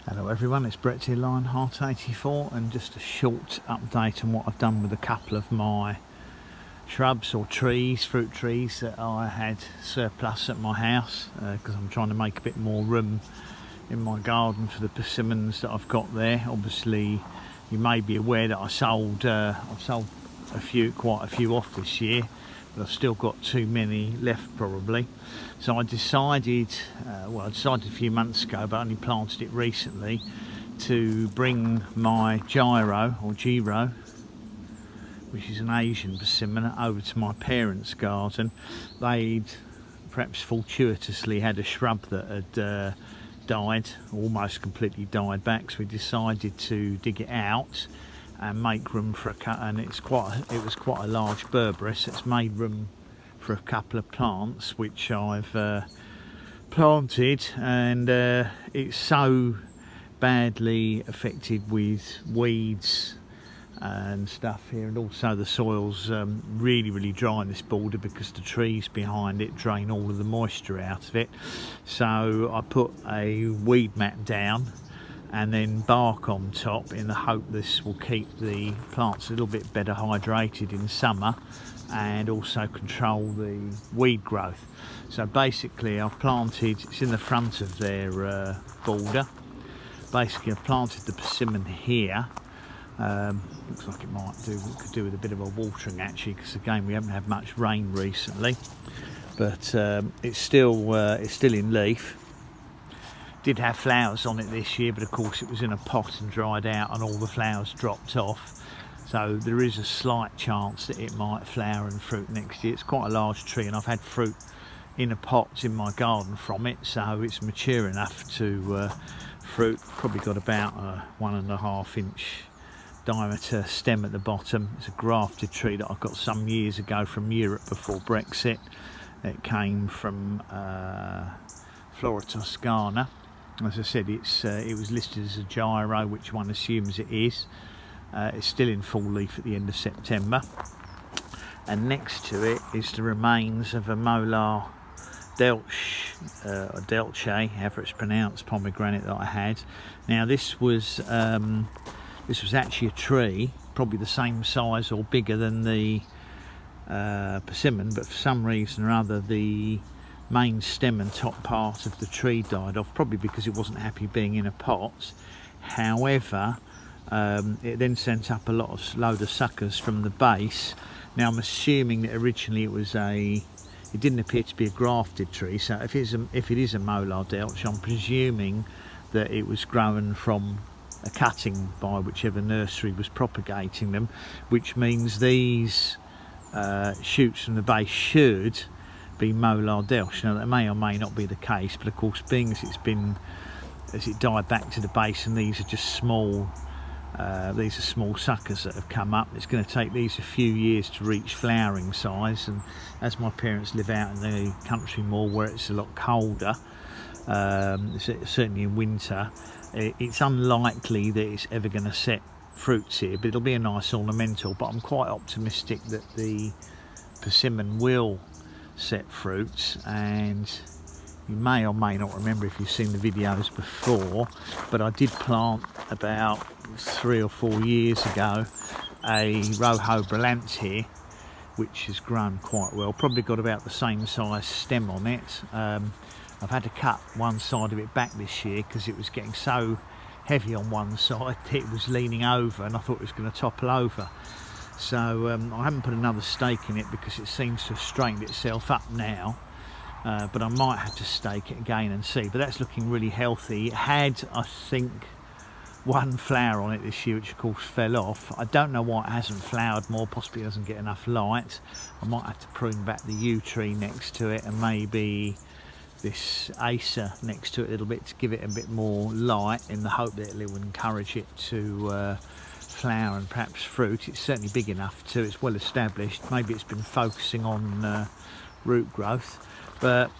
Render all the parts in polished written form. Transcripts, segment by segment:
Hello everyone, it's Brett here, Lionheart84, and just a short update on what I've done with a couple of my shrubs or trees, fruit trees that I had surplus at my house because I'm trying to make a bit more room in my garden for the persimmons that I've got there. Obviously you may be aware that I've sold quite a few off this year, but I've still got too many left probably. So I decided, I decided a few months ago, but only planted it recently, to bring my Jiro, which is an Asian persimmon, over to my parents' garden. They'd perhaps fortuitously had a shrub that had died, almost completely died back, so we decided to dig it out and make room for a cut. And it was quite a large berberis. It's made room for a couple of plants which I've planted, and it's so badly affected with weeds and stuff here, and also the soil's really dry in this border because the trees behind it drain all of the moisture out of it. So I put a weed mat down and then bark on top in the hope this will keep the plants a little bit better hydrated in summer and also control the weed growth. So basically I've planted, it's in the front of their border, basically I've planted the persimmon here. Looks like it could do with a bit of a watering actually, because again we haven't had much rain recently, but it's still in leaf. Did have flowers on it this year, but of course it was in a pot and dried out and all the flowers dropped off. So there is a slight chance that it might flower and fruit next year. It's quite a large tree, and I've had fruit in a pot in my garden from it, so it's mature enough to fruit. Probably got about a 1.5 inch diameter stem at the bottom. It's a grafted tree that I got some years ago from Europe before Brexit. It came from Flora Toscana. As I said, it was listed as a Jiro, which one assumes it is. It's still in full leaf at the end of September, and next to it is the remains of a Mollar De Elche, however it's pronounced, pomegranate that I had. Now this was actually a tree, probably the same size or bigger than the persimmon, but for some reason or other the main stem and top part of the tree died off, probably because it wasn't happy being in a pot. However, it then sent up a load of suckers from the base. Now I'm assuming that originally it didn't appear to be a grafted tree, so if it is a Mollar De Elche, I'm presuming that it was grown from a cutting by whichever nursery was propagating them, which means these shoots from the base should be Mollar De Elche. Now that may or may not be the case, but of course being as it died back to the base, and these are just small suckers that have come up, it's going to take these a few years to reach flowering size. And as my parents live out in the country more, where it's a lot colder, certainly in winter, it's unlikely that it's ever going to set fruits here, but it'll be a nice ornamental. But I'm quite optimistic that the persimmon will set fruits. And you may or may not remember if you've seen the videos before, but I did plant about 3 or 4 years ago a Rojo Brillante here, which has grown quite well. Probably got about the same size stem on it. I've had to cut one side of it back this year because it was getting so heavy on one side that it was leaning over, and I thought it was going to topple over. So I haven't put another stake in it because it seems to have straightened itself up now. But I might have to stake it again and see. But that's looking really healthy. It had, I think, one flower on it this year, which of course fell off. I don't know why it hasn't flowered more. Possibly it doesn't get enough light. I might have to prune back the yew tree next to it, and maybe this acer next to it a little bit to give it a bit more light, in the hope that it will encourage it to flower and perhaps fruit. It's certainly big enough to, it's well established. Maybe it's been focusing on root growth, but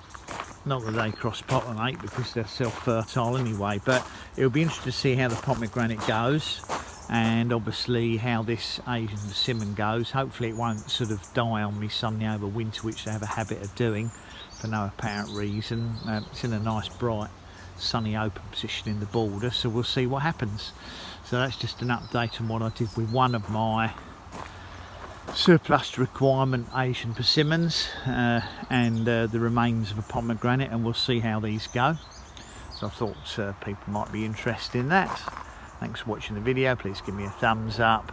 not that they cross-pollinate because they're self-fertile anyway. But it'll be interesting to see how the pomegranate goes, and obviously how this Asian persimmon goes. Hopefully it won't sort of die on me suddenly over winter, which they have a habit of doing for no apparent reason. It's in a nice bright sunny open position in the border, so we'll see what happens. So that's just an update on what I did with one of my surplus to requirement Asian persimmons and the remains of a pomegranate, and we'll see how these go. So I thought people might be interested in that. Thanks for watching the video. Please give me a thumbs up.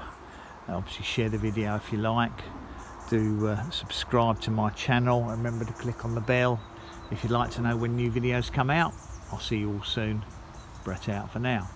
Obviously share the video if you like. Do subscribe to my channel. Remember to click on the bell if you'd like to know when new videos come out. I'll see you all soon. Brett out for now.